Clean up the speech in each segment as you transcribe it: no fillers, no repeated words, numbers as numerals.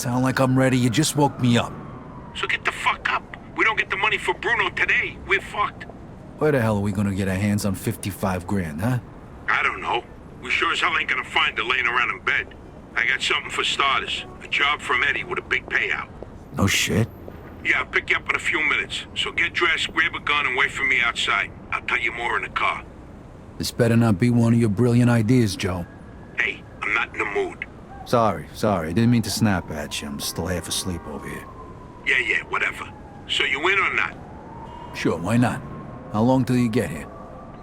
Sound like I'm ready? You just woke me up. So get the fuck up. We don't get the money for Bruno today, we're fucked. Where the hell are we gonna get our hands on 55 grand, huh? I don't know. We sure as hell ain't gonna find her laying around in bed. I got something for starters. A job from Eddie with a big payout. No shit. Yeah, I'll pick you up in a few minutes. So get dressed, grab a gun, and wait for me outside. I'll tell you more in the car. This better not be one of your brilliant ideas, Joe. Hey, I'm not in the mood. Sorry. I didn't mean to snap at you. I'm still half asleep over here. Yeah, whatever. So you in or not? Sure, why not? How long till you get here?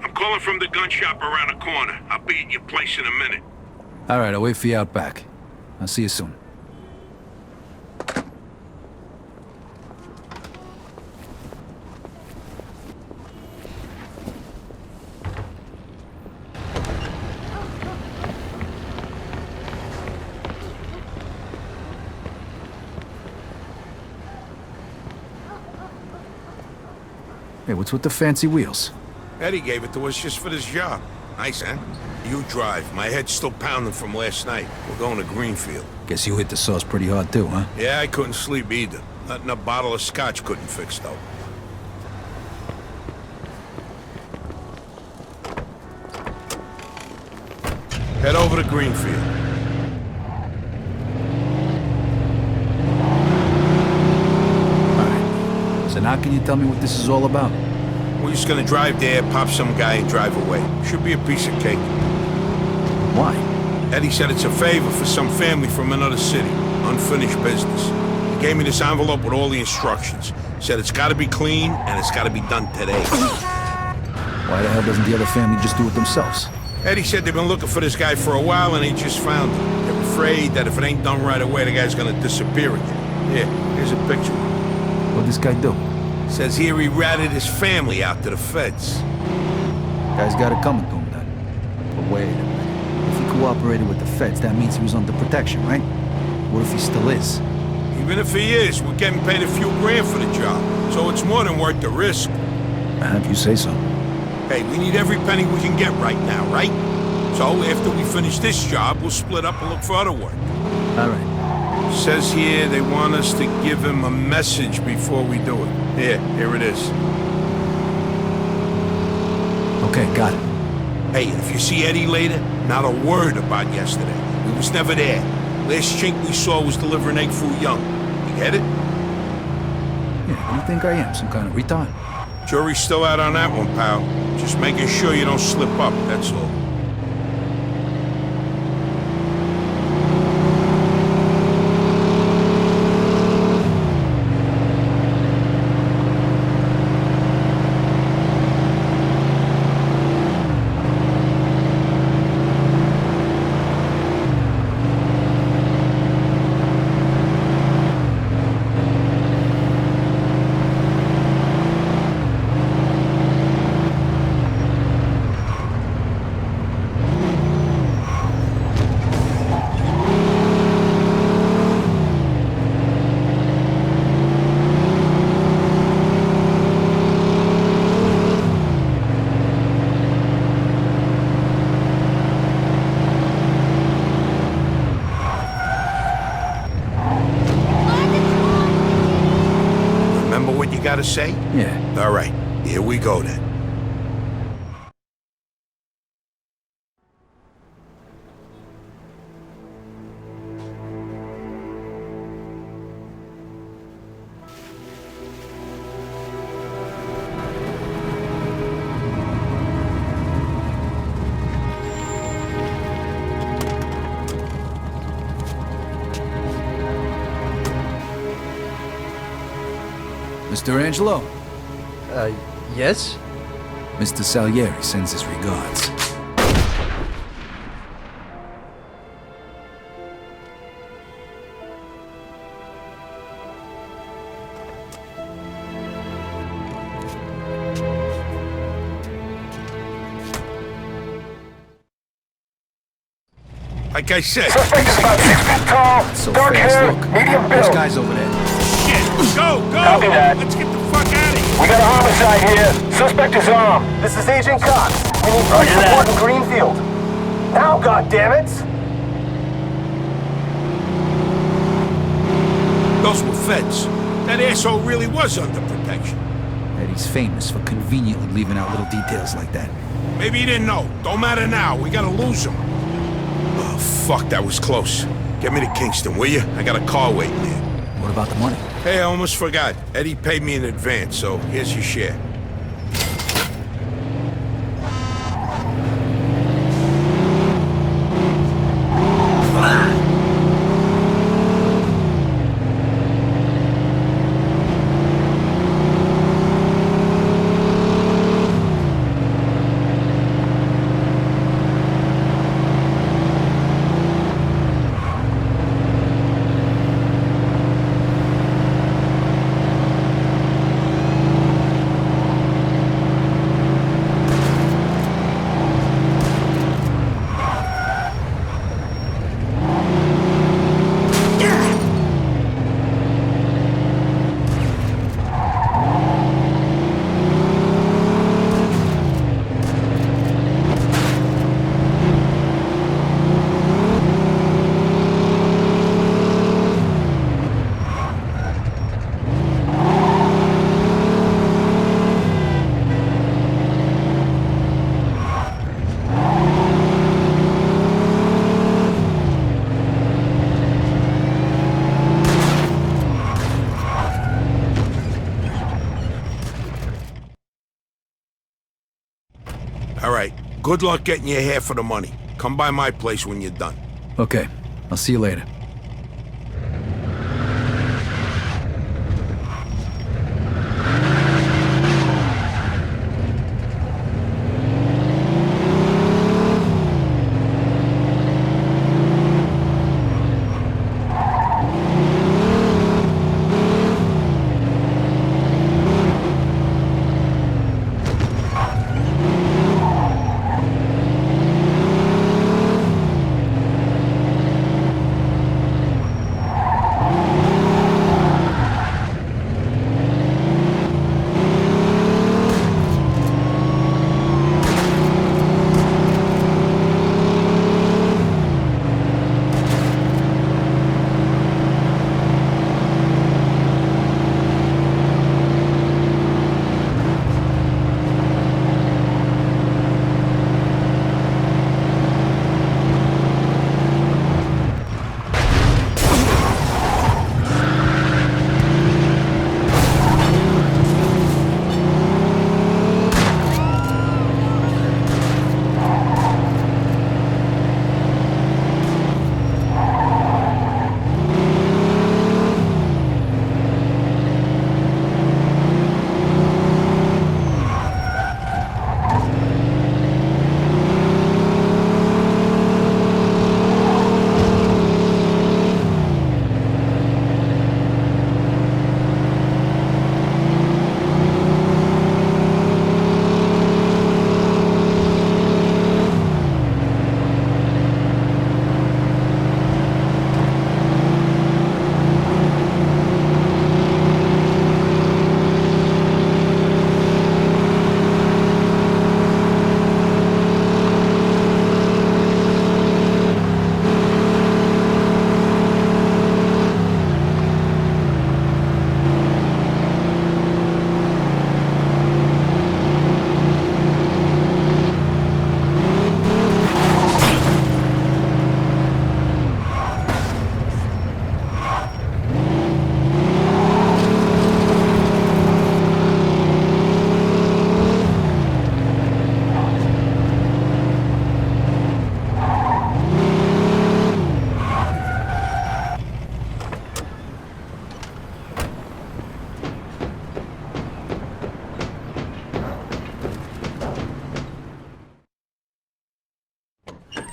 I'm calling from the gun shop around the corner. I'll be at your place in a minute. All right, I'll wait for you out back. I'll see you soon. Hey, what's with the fancy wheels? Eddie gave it to us just for this job. Nice, huh? You drive. My head's still pounding from last night. We're going to Greenfield. Guess you hit the sauce pretty hard too, huh? Yeah, I couldn't sleep either. Nothing a bottle of scotch couldn't fix, though. Head over to Greenfield. Alright. So now can you tell me what this is all about? We're just gonna drive there, pop some guy, and drive away. Should be a piece of cake. Why? Eddie said it's a favor for some family from another city. Unfinished business. He gave me this envelope with all the instructions. Said it's gotta be clean, and it's gotta be done today. Why the hell doesn't the other family just do it themselves? Eddie said they've been looking for this guy for a while, and they just found him. They're afraid that if it ain't done right away, the guy's gonna disappear again. Here, here's a picture. What'd this guy do? Says here he ratted his family out to the feds. Guy's got it coming to him then. But wait a minute. If he cooperated with the feds, that means he was under protection, right? What if he still is? Even if he is, we're getting paid a few grand for the job, so it's more than worth the risk. If you say so. Hey, we need every penny we can get right now, right? So after we finish this job, we'll split up and look for other work. All right. Says here they want us to give him a message before we do it. Here it is. Okay, got it. Hey, and if you see Eddie later, not a word about yesterday. He was never there. Last chink we saw was delivering egg foo young. You get it? Yeah, what do you think I am, some kind of retard? Jury's still out on that one, pal. Just making sure you don't slip up, that's all. Gotta say? Yeah. All right, here we go then. Mr. Angelo? Yes? Mr. Salieri sends his regards. Like I said, Suspect is about 6 feet tall, So dark fast, hair, look. medium Those build. guys over there. shit, go! Copy that. Let's get the fuck out of here! We got a homicide here. Suspect is armed. This is Agent Cox. We need police support in Greenfield. Now, goddammit! Those were feds. That asshole really was under protection. Eddie's famous for conveniently leaving out little details like that. Maybe he didn't know. Don't matter now. We gotta lose him. Oh, fuck, that was close. Get me to Kingston, will you? I got a car waiting there. What about the money? Hey, I almost forgot. Eddie paid me in advance, so here's your share. All right. Good luck getting your half of the money. Come by my place when you're done. Okay, I'll see you later.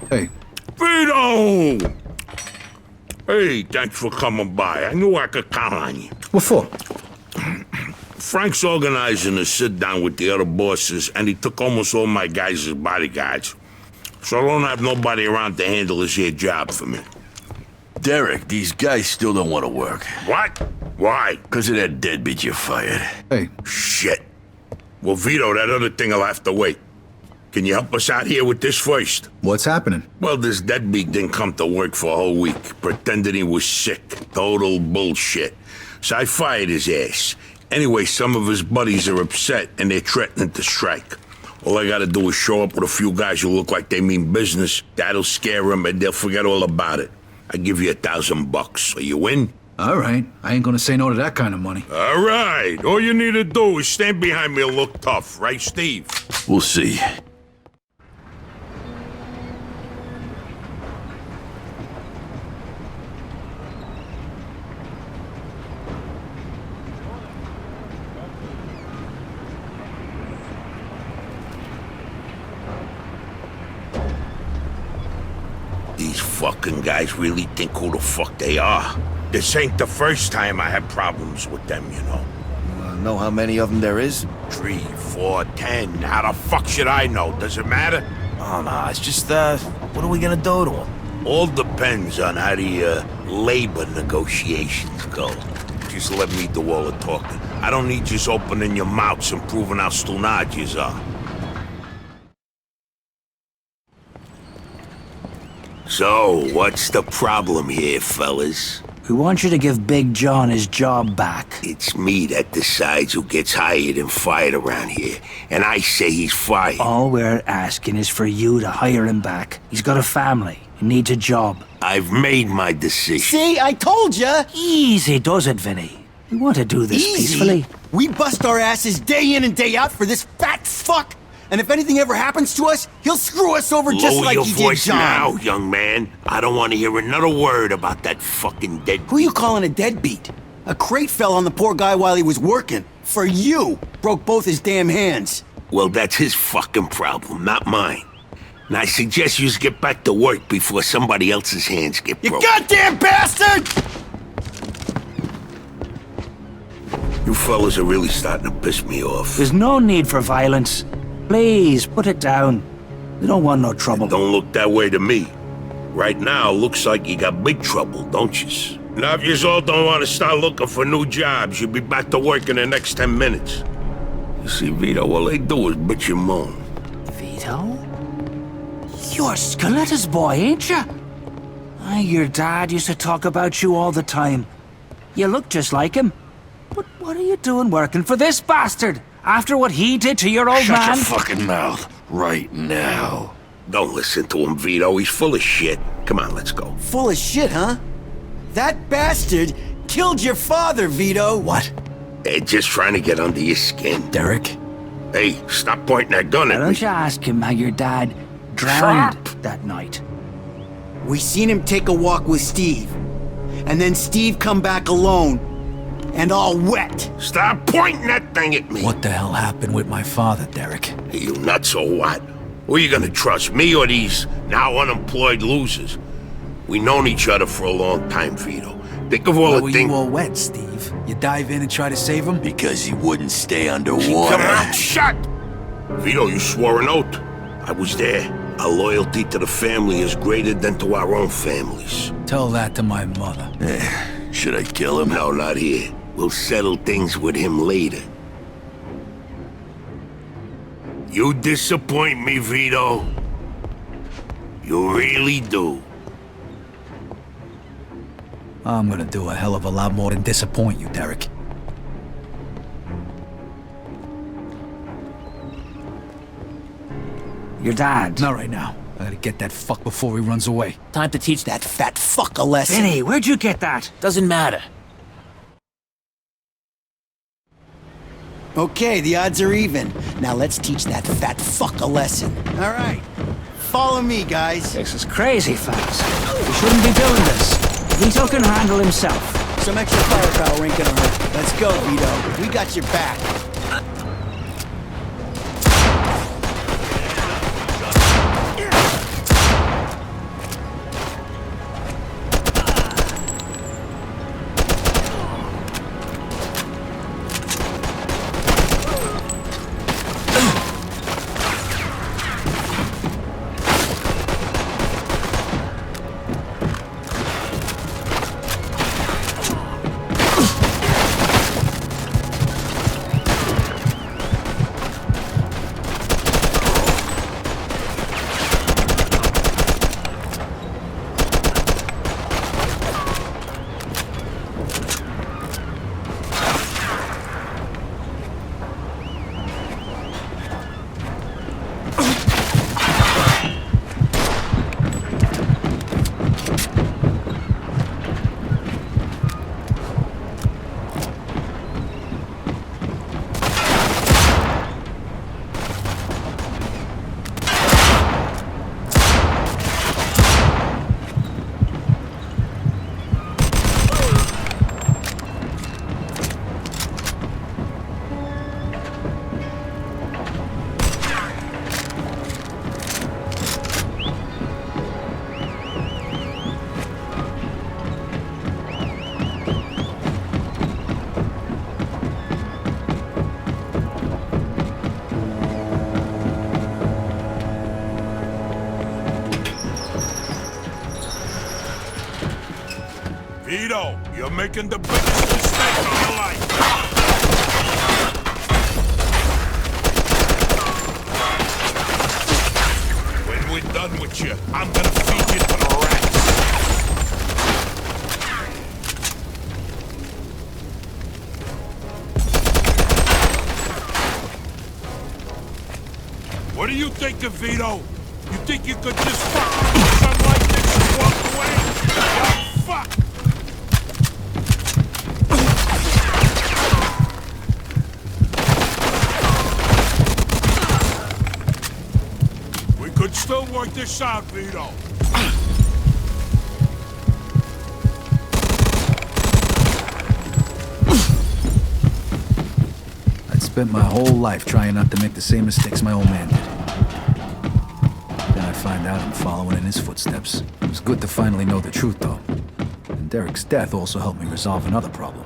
Hey. Vito! Hey, thanks for coming by. I knew I could count on you. What for? Frank's organizing a sit-down with the other bosses, and he took almost all my guys as bodyguards. So I don't have nobody around to handle this here job for me. Derek, these guys still don't want to work. What? Why? Because of that deadbeat you fired. Hey. Shit. Well, Vito, that other thing will have to wait. Can you help us out here with this first? What's happening? Well, this deadbeat didn't come to work for a whole week, pretending he was sick. Total bullshit. So I fired his ass. Anyway, some of his buddies are upset and they're threatening to strike. All I gotta do is show up with a few guys who look like they mean business. That'll scare them and they'll forget all about it. I give you $1,000. So you in? All right. I ain't gonna say no to that kind of money. All right. All you need to do is stand behind me and look tough, right, Steve? We'll see. These fucking guys really think who the fuck they are. This ain't the first time I had problems with them, you know. Know how many of them there is? 3, 4, 10. How the fuck should I know? Does it matter? Oh, no, it's just, what are we gonna do to them? All depends on how the, labor negotiations go. Just let me do all the talking. I don't need just opening your mouths and proving how stunad yous are. So, what's the problem here, fellas? We want you to give Big John his job back. It's me that decides who gets hired and fired around here, and I say he's fired. All we're asking is for you to hire him back. He's got a family. He needs a job. I've made my decision. See, I told ya! Easy does it, Vinny. We want to do this peacefully. We bust our asses day in and day out for this fat fuck! And if anything ever happens to us, he'll screw us over just like he did John. Lower your voice now, young man. I don't want to hear another word about that fucking dead. Who you calling a deadbeat? A crate fell on the poor guy while he was working. For you! Broke both his damn hands. Well, that's his fucking problem, not mine. And I suggest you get back to work before somebody else's hands get You broken. goddamn bastard! You fellas are really starting to piss me off. There's no need for violence. Please, put it down. We don't want no trouble. Don't look that way to me. Right now, looks like you got big trouble, don't you? Now, if you all don't want to start looking for new jobs, you'll be back to work in the next 10 minutes. You see, Vito, all they do is bitch and moan. Vito? You're Scaletta's boy, ain't you? Your dad used to talk about you all the time. You look just like him. But what are you doing working for this bastard? After what he did to your old man? Shut your fucking mouth right now. Don't listen to him, Vito. He's full of shit. Come on, let's go. Full of shit, huh? That bastard killed your father, Vito. What? They're just trying to get under your skin. Derek? Hey, stop pointing that gun Why at don't me. you ask him how your dad drowned that night? We seen him take a walk with Steve. And then Steve come back alone. And all wet. Stop pointing that thing at me. What the hell happened with my father, Derek? Hey, you nuts or what? Who are you gonna trust, me or these now unemployed losers? We known each other for a long time, Vito. Think of all Why the were things. you all wet, Steve? You dive in and try to save him? Because he wouldn't stay underwater. Come out, shut! Vito, you swore an oath. I was there. Our loyalty to the family is greater than to our own families. Tell that to my mother. Should I kill him? No, not here. We'll settle things with him later. You disappoint me, Vito. You really do. I'm gonna do a hell of a lot more than disappoint you, Derek. Your dad. Not right now. I gotta get that fuck before he runs away. Time to teach that fat fuck a lesson. Vinny, where'd you get that? Doesn't matter. Okay, the odds are even. Now let's teach that fat fuck a lesson. All right. Follow me, guys. This is crazy, fellas. We shouldn't be doing this. Vito can handle himself. Some extra firepower ain't gonna hurt. Let's go, Vito. We got your back. making the biggest mistake of your life. When we're done with you, I'm gonna feed you to the rats. What do you think of Vito? You think you could just fucking do something like this and walk away? Oh, fuck! We could still work this out, Vito. I'd spent my whole life trying not to make the same mistakes my old man did. Then I find out I'm following in his footsteps. It was good to finally know the truth, though. And Derek's death also helped me resolve another problem.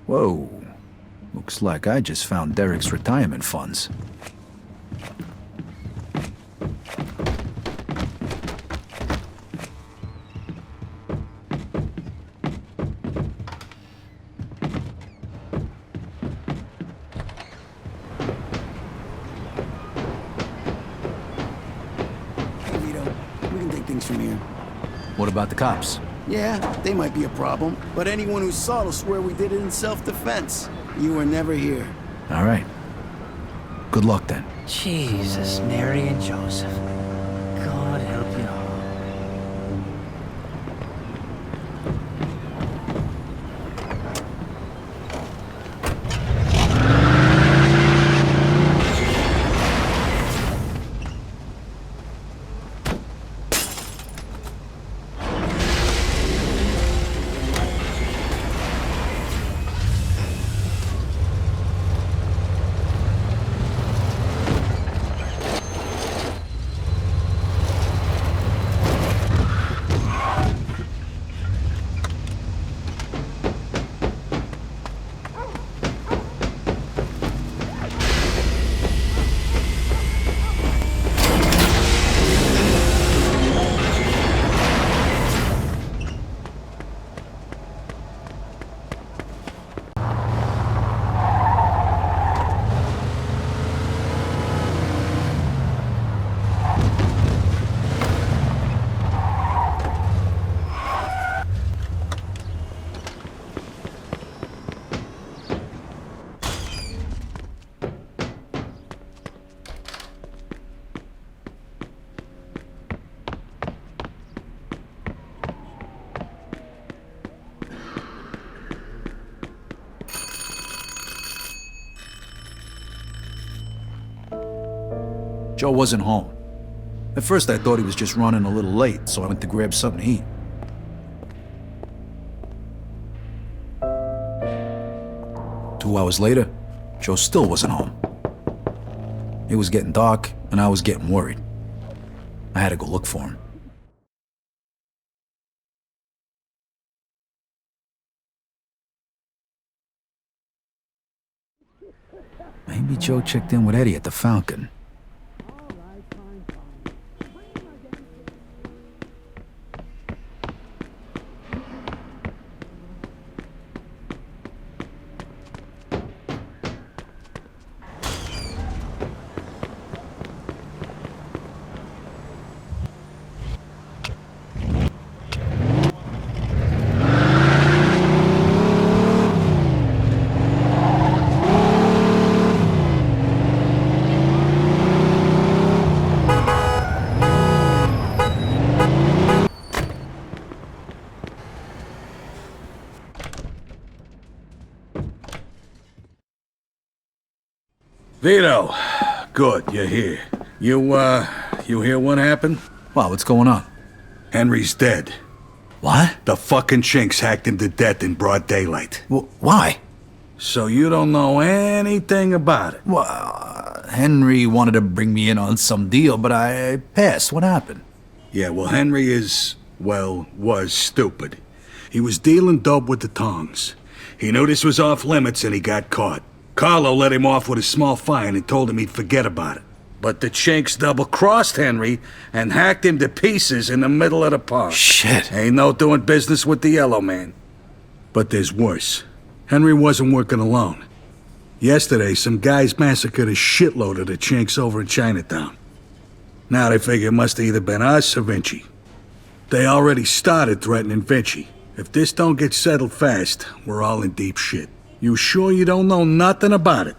Whoa. Looks like I just found Derek's retirement funds. Vito, we can take things from here. What about the cops? Yeah, they might be a problem, but anyone who saw it will swear we did it in self-defense. You were never here. All right. Good luck, then. Jesus, Mary and Joseph. God help you all. Joe wasn't home. At first I thought he was just running a little late, so I went to grab something to eat. Two hours later, Joe still wasn't home. It was getting dark, and I was getting worried. I had to go look for him. Maybe Joe checked in with Eddie at the Falcon. Vito, good, you're here. You hear what happened? Wow, what's going on? Henry's dead. What? The fucking chinks hacked him to death in broad daylight. Why? So you don't know anything about it? Well, Henry wanted to bring me in on some deal, but I passed. What happened? Yeah, well, Henry was stupid. He was dealing dope with the tongs. He knew this was off limits and he got caught. Carlo let him off with a small fine and told him he'd forget about it. But the chinks double-crossed Henry and hacked him to pieces in the middle of the park. Shit. Ain't no doing business with the Yellow Man. But there's worse. Henry wasn't working alone. Yesterday, some guys massacred a shitload of the chinks over in Chinatown. Now they figure it must have either been us or Vinci. They already started threatening Vinci. If this don't get settled fast, we're all in deep shit. You sure you don't know nothing about it?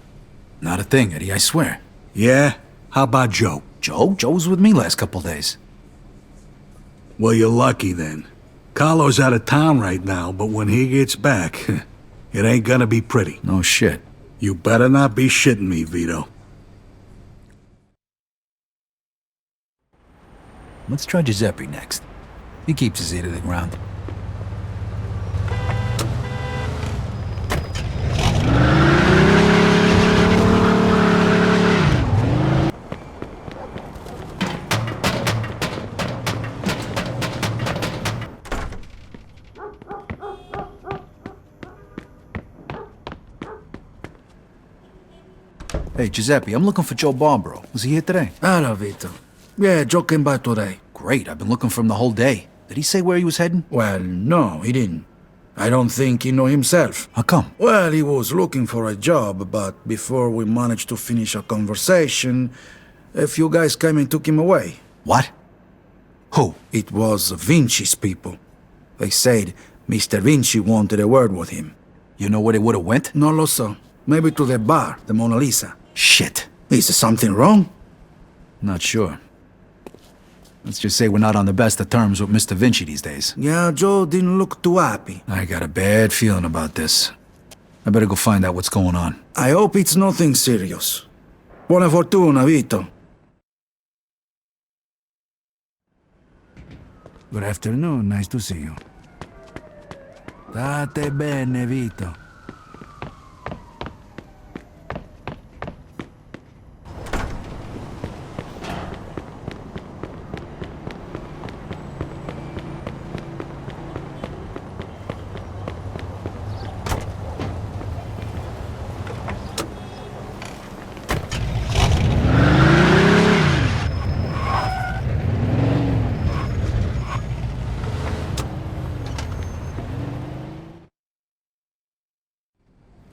Not a thing, Eddie, I swear. Yeah? How about Joe? Joe? Joe was with me last couple days. Well, you're lucky then. Carlo's out of town right now, but when he gets back, it ain't gonna be pretty. No shit. You better not be shitting me, Vito. Let's try Giuseppe next. He keeps his ear to the ground. Hey, Giuseppe, I'm looking for Joe Barbaro. Was he here today? Hello, Vito. Yeah, Joe came by today. Great, I've been looking for him the whole day. Did he say where he was heading? Well, no, he didn't. I don't think he knew himself. How come? Well, he was looking for a job, but before we managed to finish a conversation, a few guys came and took him away. What? Who? It was Vinci's people. They said Mr. Vinci wanted a word with him. You know where they would have went? No lo so. Maybe to the bar, the Mona Lisa. Shit. Is there something wrong? Not sure. Let's just say we're not on the best of terms with Mr. Vinci these days. Yeah, Joe didn't look too happy. I got a bad feeling about this. I better go find out what's going on. I hope it's nothing serious. Buona fortuna, Vito. Good afternoon, nice to see you. State bene, Vito.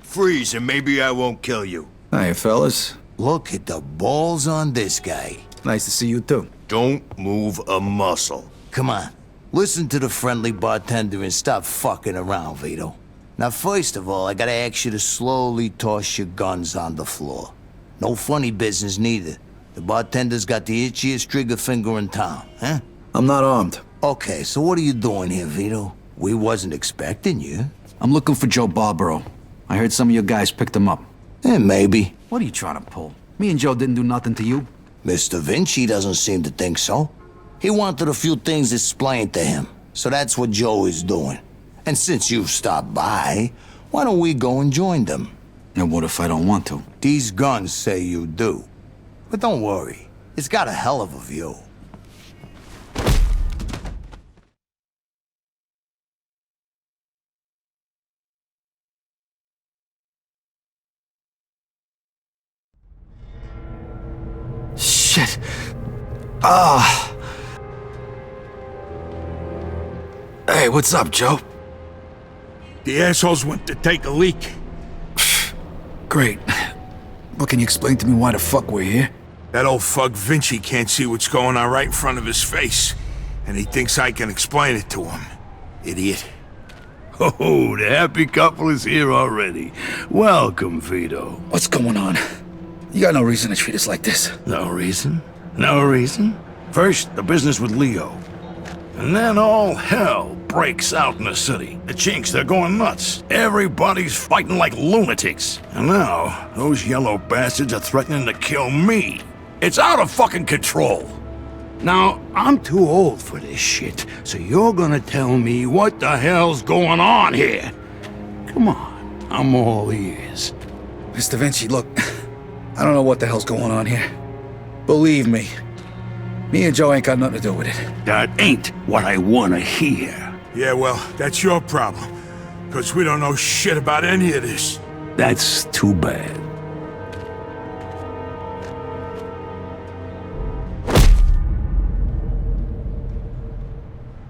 Freeze and maybe I won't kill you. Hiya, fellas. Look at the balls on this guy. Nice to see you, too. Don't move a muscle. Come on. Listen to the friendly bartender and stop fucking around, Vito. Now, first of all, I gotta ask you to slowly toss your guns on the floor. No funny business, neither. The bartender's got the itchiest trigger finger in town, huh? I'm not armed. Okay, so what are you doing here, Vito? We wasn't expecting you. I'm looking for Joe Barbaro. I heard some of your guys picked him up. Maybe. What are you trying to pull? Me and Joe didn't do nothing to you. Mr. Vinci doesn't seem to think so. He wanted a few things explained to him, so that's what Joe is doing. And since you've stopped by, why don't we go and join them? And what if I don't want to? These guns say you do. But don't worry, it's got a hell of a view. Shit. Ah. Hey, what's up, Joe? The assholes went to take a leak. Great. But can you explain to me why the fuck we're here? That old fuck Vinci can't see what's going on right in front of his face. And he thinks I can explain it to him. Idiot. Oh, the happy couple is here already. Welcome, Vito. What's going on? You got no reason to treat us like this. No reason? No reason? First, the business with Leo. And then all hell breaks out in the city. The chinks, they're going nuts. Everybody's fighting like lunatics. And now, those yellow bastards are threatening to kill me. It's out of fucking control. Now, I'm too old for this shit, so you're gonna tell me what the hell's going on here. Come on, I'm all ears. Mr. Vinci, look, I don't know what the hell's going on here. Believe me, me and Joe ain't got nothing to do with it. That ain't what I wanna hear. Yeah, well, that's your problem. Because we don't know shit about any of this. That's too bad.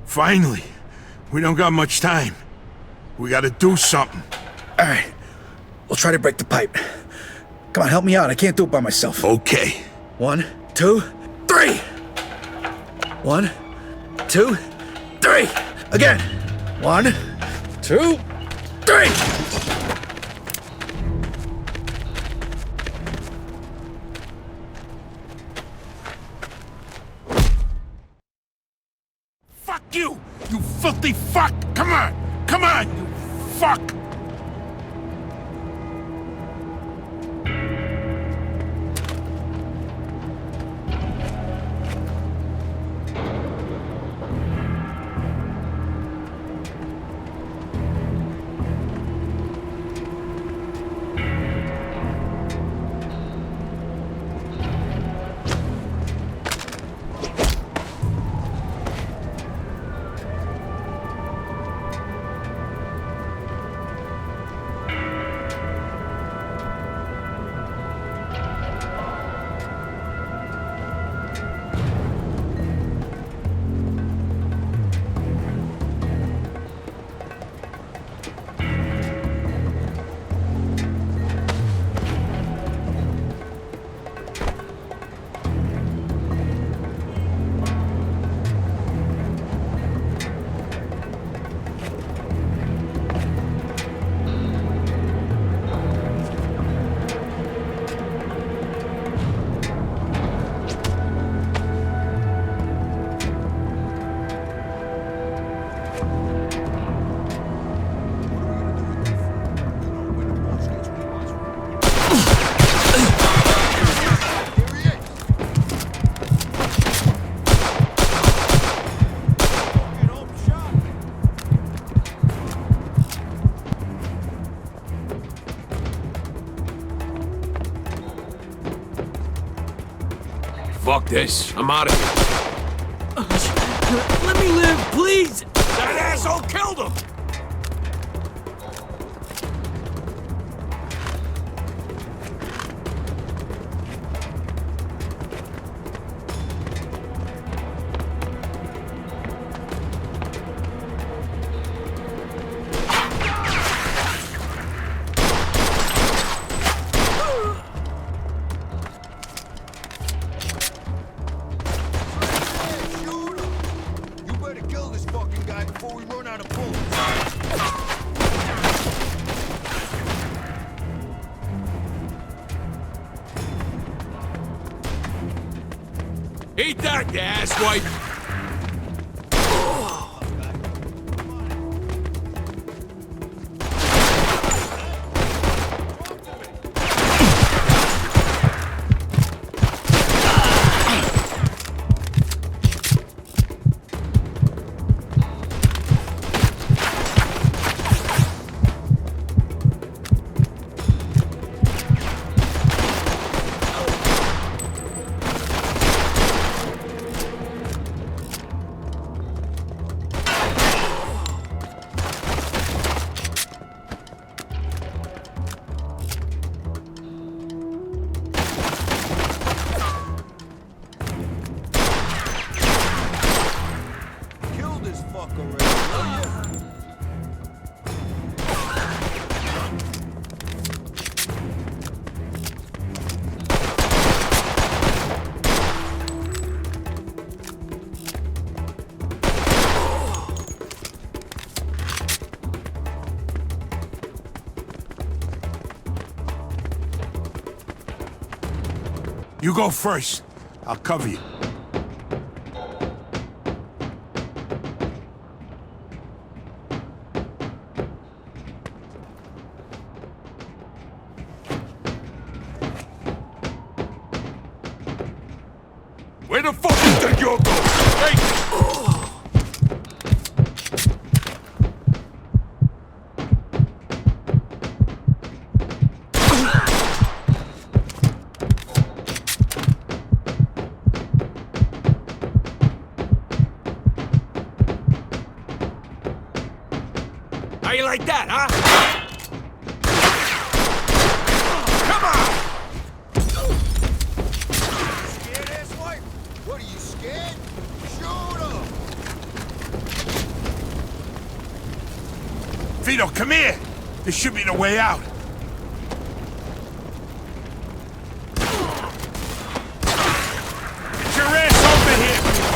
Finally. We don't got much time. We gotta do something. All right, we'll try to break the pipe. Come on, help me out. I can't do it by myself. Okay. 1, 2, 3. 1, 2, 3. Again. 1, 2, 3. Fuck you! You filthy fuck! Come on! Come on, you fuck! Fuck this. I'm out of here. Let me live, please! That asshole killed him! Eat that, you asswipe! You go first. I'll cover you. Where the fuck is that? idioto! Hey! How you like that, huh? Come on! Scared, asswipe? What are you, scared? Shoot him! Vito, come here! This should be the way out. Get your ass over here, Vito!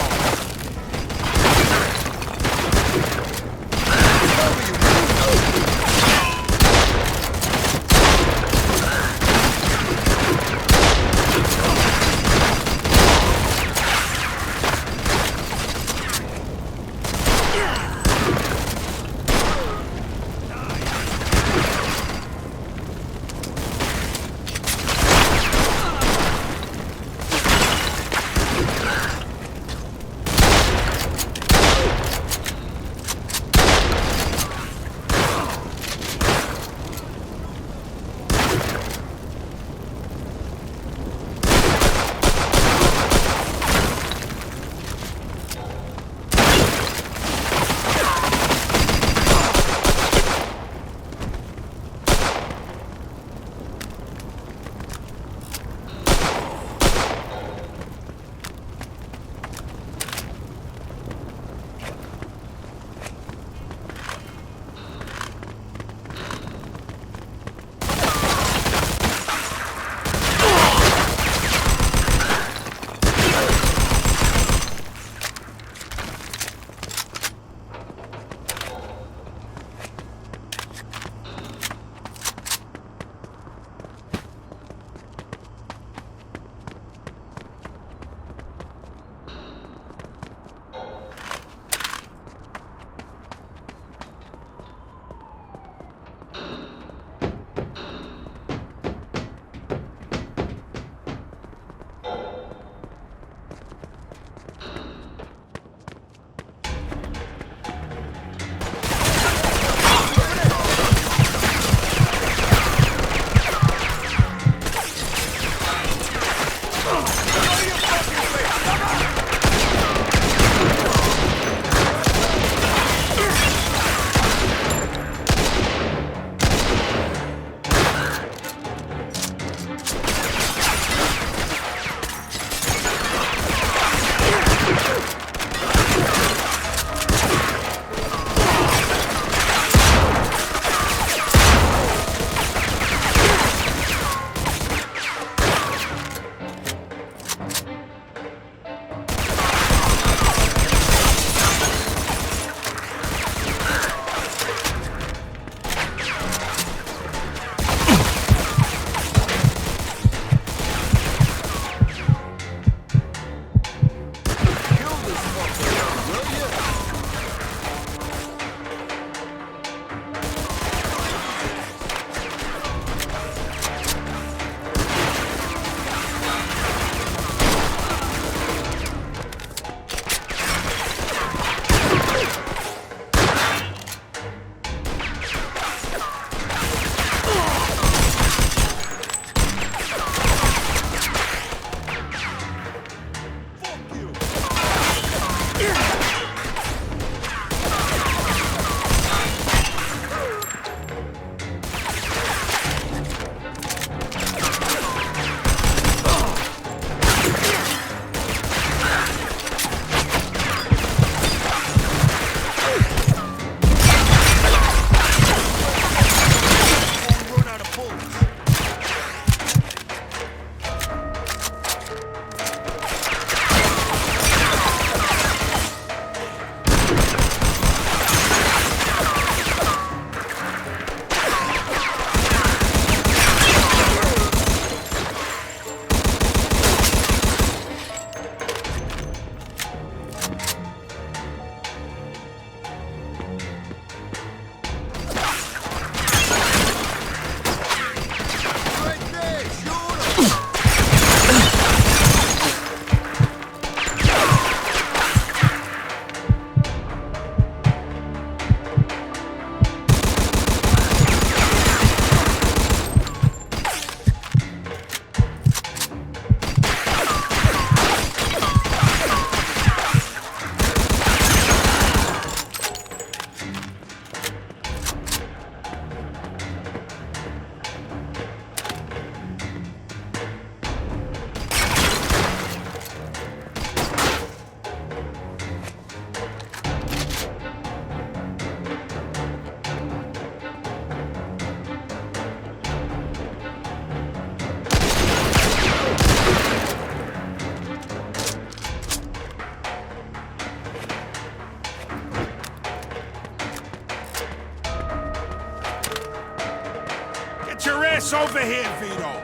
ass over here, Vito!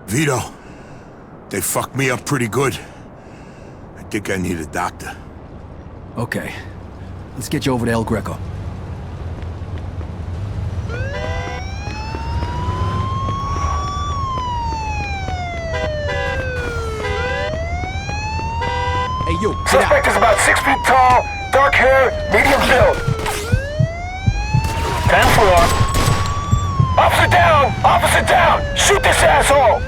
Vito, they fucked me up pretty good. I think I need a doctor. Okay. Let's get you over to El Greco. Hey, you, get Suspect is about 6 feet tall, dark hair, medium build. 10th floor. Officer down! Officer down! Shoot this asshole!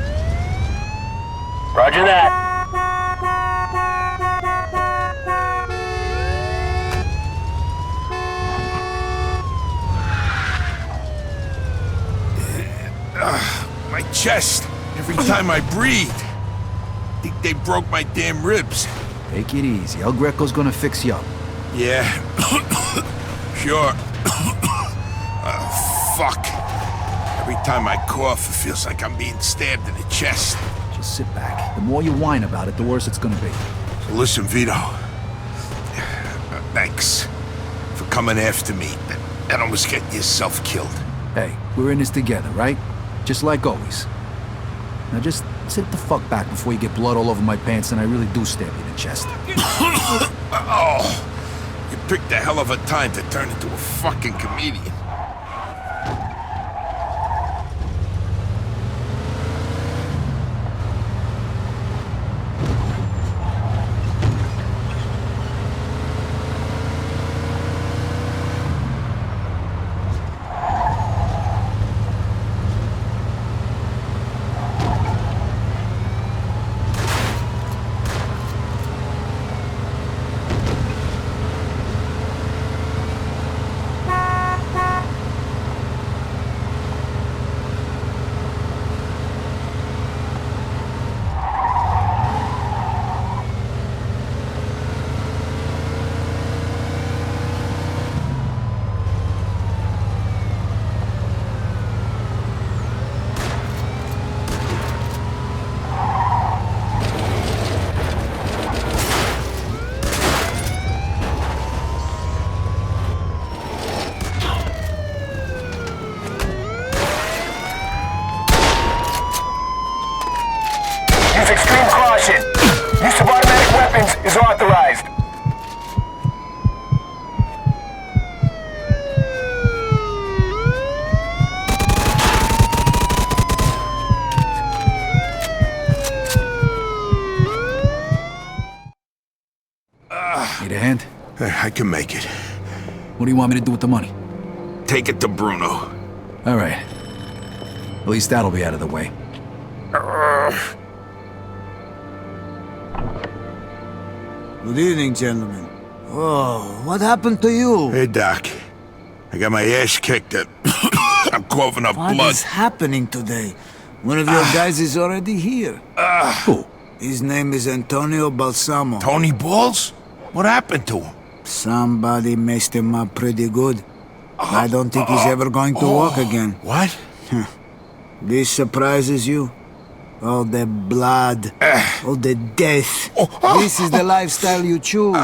Roger that. My chest. Every time I breathe. I think they broke my damn ribs. Take it easy. El Greco's gonna fix you up. Yeah. Sure. Fuck. Every time I cough, it feels like I'm being stabbed in the chest. Just sit back. The more you whine about it, the worse it's gonna be. So listen, Vito. Thanks for coming after me. That almost getting yourself killed. Hey, we're in this together, right? Just like always. Now just sit the fuck back before you get blood all over my pants and I really do stab you in the chest. Oh, you picked a hell of a time to turn into a fucking comedian. Use extreme caution. Use of automatic weapons is authorized. Need a hand? I can make it. What do you want me to do with the money? Take it to Bruno. All right. At least that'll be out of the way. Good evening, gentlemen. Oh, what happened to you? Hey, Doc. I got my ass kicked. I'm coughing up blood. What is happening today? One of your guys is already here. Who? His name is Antonio Balsamo. Tony Balls? What happened to him? Somebody messed him up pretty good. I don't think he's ever going to walk again. What? This surprises you? All the blood, all the death. This is the lifestyle you choose.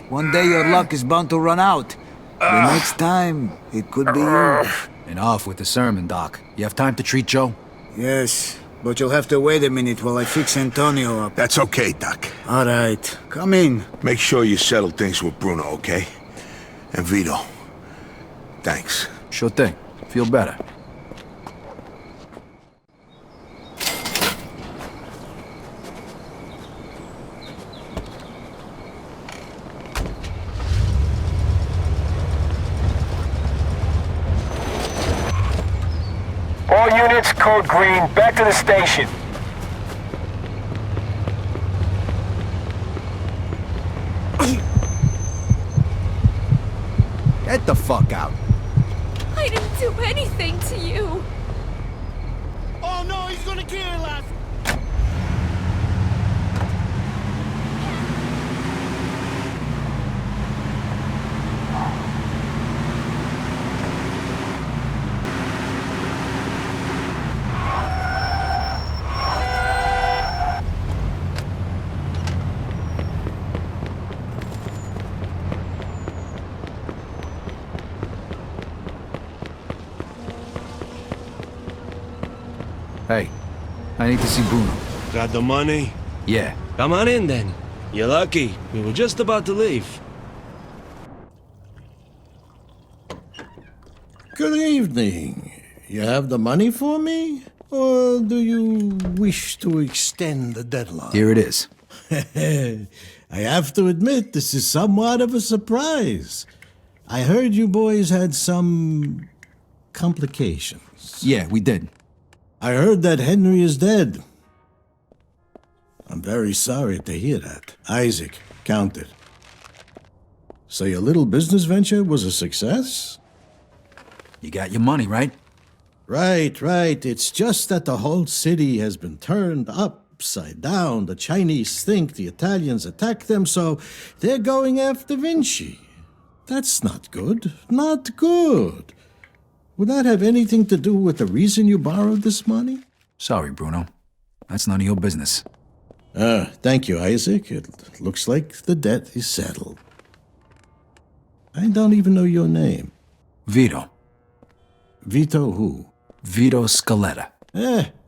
One day your luck is bound to run out. The next time, it could be you. And off with the sermon, Doc. You have time to treat Joe? Yes, but you'll have to wait a minute while I fix Antonio up. That's okay, Doc. All right, come in. Make sure you settle things with Bruno, okay? And Vito. Thanks. Sure thing. Feel better. All units, code green, back to the station. Get the fuck out. I didn't do anything to you. Oh no, he's gonna kill us! I need to see Bruno. Got the money? Yeah. Come on in then. You're lucky. We were just about to leave. Good evening. You have the money for me? Or do you wish to extend the deadline? Here it is. I have to admit, this is somewhat of a surprise. I heard you boys had some complications. Yeah, we did. I heard that Henry is dead. I'm very sorry to hear that. Isaac, count it. So your little business venture was a success? You got your money, right? Right. It's just that the whole city has been turned upside down. The Chinese think the Italians attacked them, so they're going after Vinci. That's not good. Not good. Would that have anything to do with the reason you borrowed this money? Sorry, Bruno. That's none of your business. Thank you, Isaac. It looks like the debt is settled. I don't even know your name. Vito. Vito who? Vito Scaletta.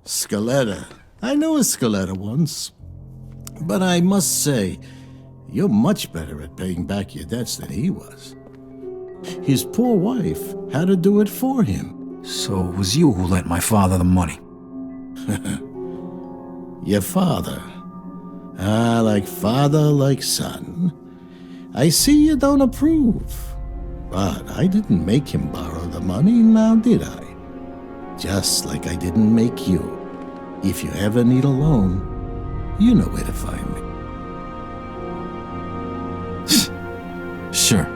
Scaletta. I knew a Scaletta once. But I must say, you're much better at paying back your debts than he was. His poor wife had to do it for him. So it was you who lent my father the money? Your father. Like father, like son. I see you don't approve. But I didn't make him borrow the money, now did I? Just like I didn't make you. If you ever need a loan, you know where to find me. Sure.